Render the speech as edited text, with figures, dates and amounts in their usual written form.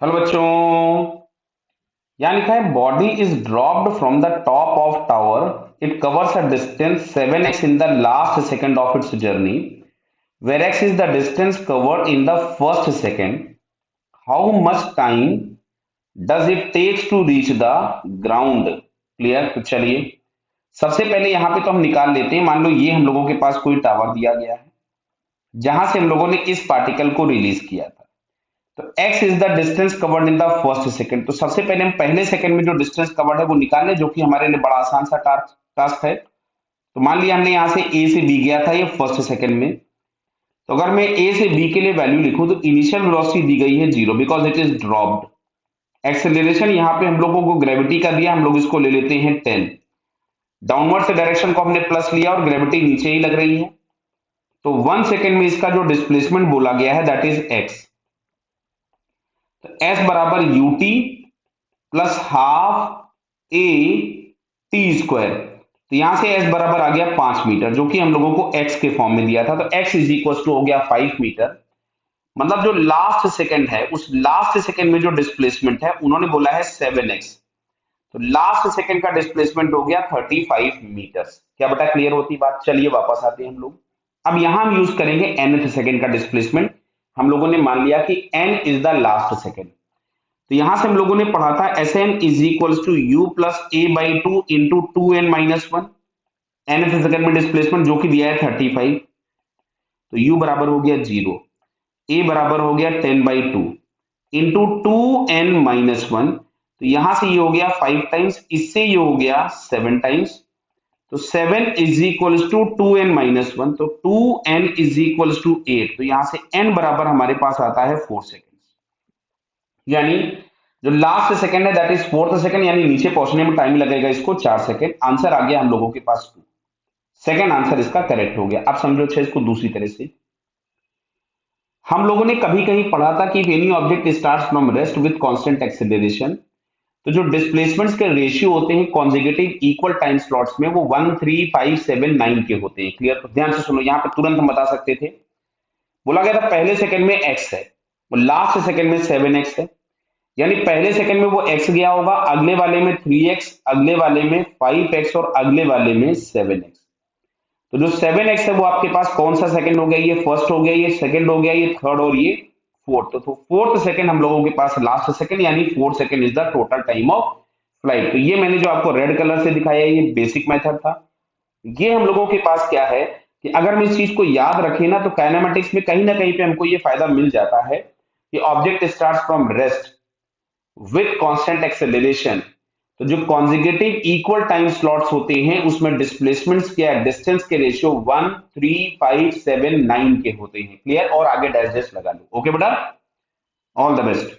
Hello बच्चों। यहाँ लिखा है body is dropped from the top of tower. It covers a distance 7x in the last second of its journey where x is the distance covered in the first second. How much time does it takes to reach the ground? Clear? तो चलिए सबसे पहले यहाँ पे तो हम निकाल लेते हैं। मान लो ये हम लोगों के पास कोई टावर दिया गया है जहां से हम लोगों ने इस पार्टिकल को रिलीज किया था। तो x is the distance covered in the first second. तो सबसे पहले हम पहले सेकंड में जो डिस्टेंस कवर्ड है वो निकालें, जो कि हमारे लिए बड़ा आसान सा टास्क है। तो मान लिया हमने यहाँ से a से b गया था ये फर्स्ट सेकंड में। तो अगर मैं a से b के लिए वैल्यू लिखूं तो इनिशियल वेलोसिटी दी गई है 0 because it is dropped. Acceleration यहाँ पे हम लोगों को ग्रेविटी का दिया, हम लोग इसको ले लेते हैं 10। डाउनवर्ड से डायरेक्शन को हमने प्लस लिया और ग्रेविटी नीचे ही लग रही है। तो 1 सेकंड में इसका जो डिस्प्लेसमेंट बोला गया है दैट इज x। तो s बराबर ut plus half A T square. तो यहां से s बराबर आ गया 5 मीटर, जो कि हम लोगों को x के फॉर्म में दिया था। तो x इज इक्वल टू हो गया 5 मीटर। मतलब जो लास्ट सेकंड है उस लास्ट सेकंड में जो डिस्प्लेसमेंट है उन्होंने बोला है 7x। तो लास्ट सेकंड का डिस्प्लेसमेंट हो गया 35 मीटर। क्या बेटा क्लियर होती बात? चलिए वापस आते हैं हम लोग। अब यहां हम यूज करेंगे nth सेकंड का डिस्प्लेसमेंट। हम लोगों ने मान लिया कि n is the last second. तो यहां से हम लोगों ने पढ़ा था S N is equal to U plus A by two into 2n-1। N second में डिस्प्लेसमेंट जो कि दिया है 35। तो u बराबर हो गया 0, ए बराबर हो गया 10/2 इंटू 2n-1। तो यहां से ये हो गया 5 टाइम्स, इससे ये हो गया 7 टाइम्स। तो 7 इज इक्वल टू 2n-1। तो 2n इज इक्वल टू 8। तो यहां से n बराबर हमारे पास आता है 4 सेकेंड। यानी जो लास्ट सेकंड है दैट इज फोर्थ सेकंड, यानी नीचे पहुंचने में टाइम लगेगा इसको 4 सेकंड। आंसर आ गया हम लोगों के पास 2। सेकंड आंसर इसका करेक्ट हो गया। अब समझो अच्छा इसको दूसरी तरह से। हम लोगों ने कभी कहीं पढ़ा था कि any object starts from rest with constant acceleration. तो जो डिस्प्लेसमेंट्स के रेशियो होते हैं कॉन्जिक्यूटिव इक्वल टाइम स्लॉट्स में वो 1, 3, 5, 7, 9 के होते हैं। क्लियर? तो ध्यान से सुनो, यहाँ पे तुरंत हम बता सकते थे। बोला गया था पहले सेकंड में x है, वो लास्ट सेकंड में 7x है। यानी पहले सेकंड में वो x गया होगा, अगले वाले में 3x, अगले वाले में 5x और अगले वाले में 7x। तो जो 7x है वो आपके पास कौन सा सेकंड हो गया? ये फर्स्ट हो गया, ये सेकंड हो गया, ये थर्ड और ये फोर्थ। तो फोर्थ सेकंड हम लोगों के पास लास्ट सेकंड, यानी 4 second is the total time of flight. तो ये मैंने जो आपको रेड कलर से दिखाया ये बेसिक मेथड था। ये हम लोगों के पास क्या है कि अगर हम इस चीज को याद रखें ना तो काइनेमेटिक्स में कहीं ना कहीं पे हमको ये फायदा मिल जाता है कि object starts from rest with constant acceleration. तो जो कॉन्जिक्यूटिव इक्वल टाइम स्लॉट्स होते हैं उसमें डिस्प्लेसमेंट्स के डिस्टेंस के रेशियो 1, 3, 5, 7, 9 के होते हैं। क्लियर? और आगे डैश डैश लगा लो। ओके बेटा, ऑल द बेस्ट।